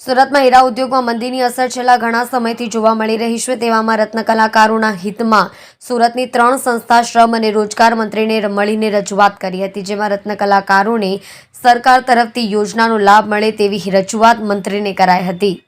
સુરતમાં હીરા ઉદ્યોગમાં મંદીની અસર છેલ્લા ઘણા સમયથી જોવા મળી રહી છે। તેવામાં રત્ન કલાકારોના હિતમાં સુરતની 3 સંસ્થા શ્રમ અને રોજગાર મંત્રીને મળીને રજૂઆત કરી હતી, જેમાં રત્ન કલાકારોને સરકાર તરફથી યોજનાનો લાભ મળે તેવી રજૂઆત મંત્રીને કરાઈ હતી।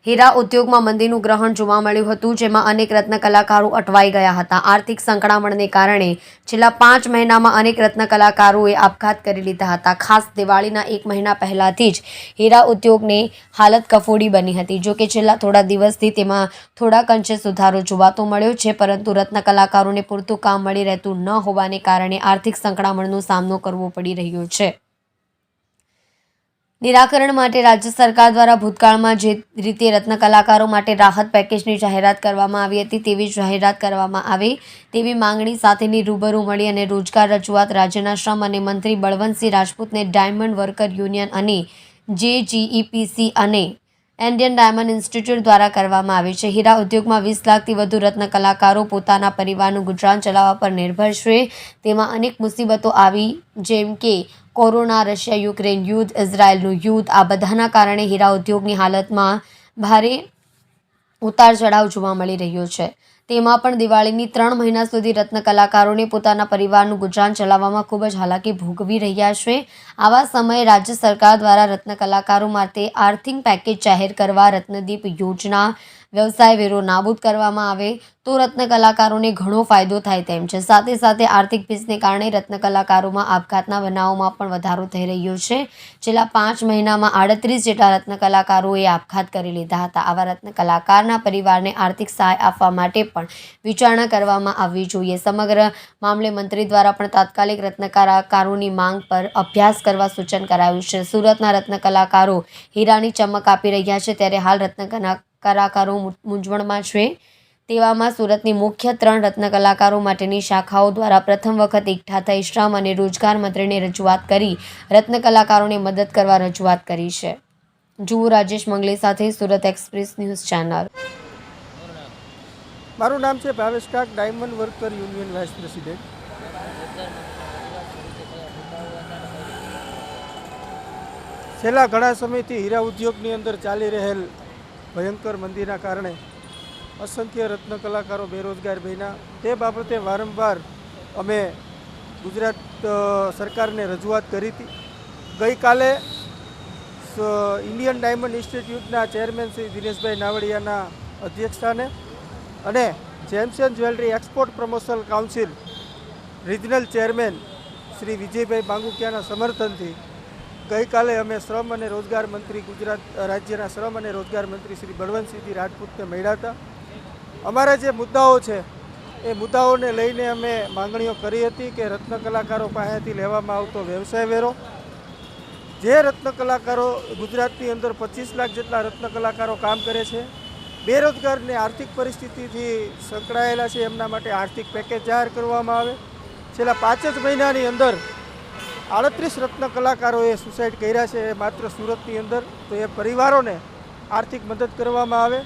હીરા ઉદ્યોગમાં મંદીનું ગ્રહણ જોવા મળ્યું હતું, જેમાં અનેક રત્ન કલાકારો અટવાઈ ગયા હતા। આર્થિક સંકળામણને કારણે છેલ્લા 5 મહિનામાં અનેક રત્ન કલાકારોએ આપઘાત કરી લીધા હતા। ખાસ દિવાળીના 1 મહિના પહેલાથી જ હીરા ઉદ્યોગની હાલત કફોડી બની હતી। જો કે છેલ્લા થોડા દિવસથી તેમાં થોડાક અંશે સુધારો જોવાતો મળ્યો છે, પરંતુ રત્ન કલાકારોને પૂરતું કામ મળી રહેતું ન હોવાને કારણે આર્થિક સંકળામણનો સામનો કરવો પડી રહ્યો છે। નિરાકરણ માટે રાજ્ય સરકાર દ્વારા ભૂતકાળમાં જે રીતે રત્ન કલાકારો માટે રાહત પેકેજની જાહેરાત કરવામાં આવી હતી, તેવી જ જાહેરાત કરવામાં આવે તેવી માંગણી સાથેની રૂબરૂ મળી અને રોજગાર રજૂઆત રાજ્યના શ્રમ અને મંત્રી બળવંતસિંહ રાજપૂતને ડાયમંડ વર્કર યુનિયન અને JGEPC અને ઇન્ડિયન ડાયમંડ ઇન્સ્ટિટ્યૂટ દ્વારા કરવામાં આવી છે। હીરા ઉદ્યોગમાં 20 લાખથી વધુ રત્ન કલાકારો પોતાના પરિવારનું ગુજરાન ચલાવવા પર નિર્ભર છે। તેમાં અનેક મુસીબતો આવી, જેમ કે કોરોના, રશિયા યુક્રેન યુદ્ધ, ઇઝરાયલનું યુદ્ધ, આ બધાના કારણે હીરા ઉદ્યોગની હાલતમાં ભારે ઉતાર ચઢાવ જોવા મળી રહ્યો છે। તેમાં પણ દિવાળીની 3 મહિના સુધી રત્ન કલાકારોને પોતાના પરિવારનું ગુજરાન ચલાવવામાં ખૂબ જ હાલાકી ભોગવી રહ્યા છે। આવા સમયે રાજ્ય સરકાર દ્વારા રત્ન કલાકારો માટે આર્થિક પેકેજ જાહેર કરવા, રત્નદીપ યોજના, વ્યવસાય વેરો નાબૂદ કરવામાં આવે તો રત્ન કલાકારોને ઘણો ફાયદો થાય તેમ છે। સાથે સાથે આર્થિક ભીસને કારણે રત્ન કલાકારોમાં આપઘાતના બનાવોમાં પણ વધારો થઈ રહ્યો છે। છેલ્લા 5 મહિનામાં 38 જેટલા રત્ન કલાકારોએ આપઘાત કરી લીધા હતા। આવા રત્ન કલાકારના પરિવારને આર્થિક સહાય આપવા માટે પણ વિચારણા કરવામાં આવવી જોઈએ। સમગ્ર મામલે મંત્રી દ્વારા પણ તાત્કાલિક રત્ન કલાકારોની માંગ પર અભ્યાસ કરવા સૂચન કરાયું છે। સુરતના રત્ન કલાકારો હીરાની ચમક આપી રહ્યા છે, ત્યારે હાલ રત્ન કલાકારો મૂંઝવણમાં છે। તેવામાં સુરતની મુખ્ય 3 રત્ન કલાકારો માટેની શાખાઓ દ્વારા પ્રથમ વખત એકઠા થઈ શ્રમ અને રોજગાર મંત્રીને રજૂઆત કરી રત્ન કલાકારોને મદદ કરવા રજૂઆત કરી છે। જુઓ રાજેશ મંગલે સાથે સુરત એક્સપ્રેસ ન્યૂઝ ચેનલ। મારું નામ છે Bhavesh Kak, diamond worker union vice president. છેલ્લા ઘણા સમયથી હીરા ઉદ્યોગની અંદર ચાલી રહેલ ભયંકર મંદીના કારણે અસંખ્ય રત્ન કલાકારો બેરોજગાર બન્યા। તે બાબતે વારંવાર અમે ગુજરાત સરકારને રજૂઆત કરી હતી। ગઈકાલે ઇન્ડિયન ડાયમંડ ઇન્સ્ટિટ્યૂટના ચેરમેન શ્રી દિનેશભાઈ નાવડિયાના અધ્યક્ષસ્થાને અને gems and jewellery export promotion council regional chairman Shri Vijaybhai બાંગુકિયાના સમર્થનથી ગઈકાલે અમે શ્રમ અને રોજગાર મંત્રી, ગુજરાત રાજ્યના શ્રમ અને રોજગાર મંત્રી શ્રી બળવંતસિંહ રાજપૂતને મળ્યા હતા। અમારા જે મુદ્દાઓ છે એ મુદ્દાઓને લઈને અમે માંગણીઓ કરી હતી કે રત્ન કલાકારો પાસેથી લેવામાં આવતો વ્યવસાય વેરો, જે રત્ન કલાકારો ગુજરાતની અંદર 25 લાખ જેટલા રત્ન કલાકારો કામ કરે છે, બેરોજગારને આર્થિક પરિસ્થિતિથી સંકળાયેલા છે, એમના માટે આર્થિક પેકેજ જાહેર કરવામાં આવે। છેલ્લા 5 જ મહિનાની અંદર 38 રત્ન કલાકારોએ સુસાઇડ કર્યા છે માત્ર સુરતની અંદર, તો એ પરિવારોને આર્થિક મદદ કરવામાં આવે,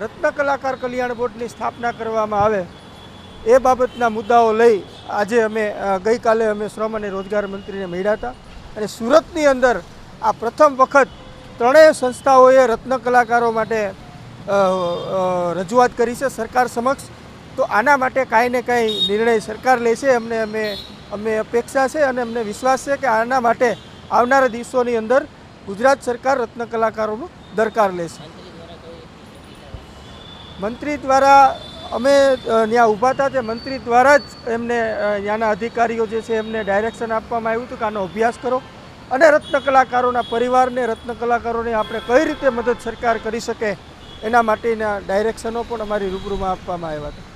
રત્ન કલાકાર કલ્યાણ બોર્ડની સ્થાપના કરવામાં આવે, એ બાબતના મુદ્દાઓ લઈ આજે ગઈકાલે અમે શ્રમ અને રોજગાર મંત્રીને મળ્યા હતા અને સુરતની અંદર આ પ્રથમ વખત 3 સંસ્થાઓએ રત્ન કલાકારો માટે રજૂઆત કરી છે સરકાર સમક્ષ। તો આના માટે કાંઈ ને કાંઈ નિર્ણય સરકાર લેશે, અમે અપેક્ષા છે અને અમને વિશ્વાસ છે કે આના માટે આવનારા દિવસોની અંદર ગુજરાત સરકાર રત્ન કલાકારોનો દરકાર લેશે। મંત્રી દ્વારા અમે ત્યાં ઊભા હતા, તે મંત્રી દ્વારા જ એમને ત્યાંના અધિકારીઓ જે છે એમને ડાયરેક્શન આપવામાં આવ્યું હતું કે આનો અભ્યાસ કરો અને રત્ન કલાકારોના પરિવારને, રત્ન કલાકારોને આપણે કઈ રીતે મદદ સરકાર કરી શકે એના માટેના ડાયરેક્શનો પણ અમારી રૂબરૂમાં આપવામાં આવ્યા હતા।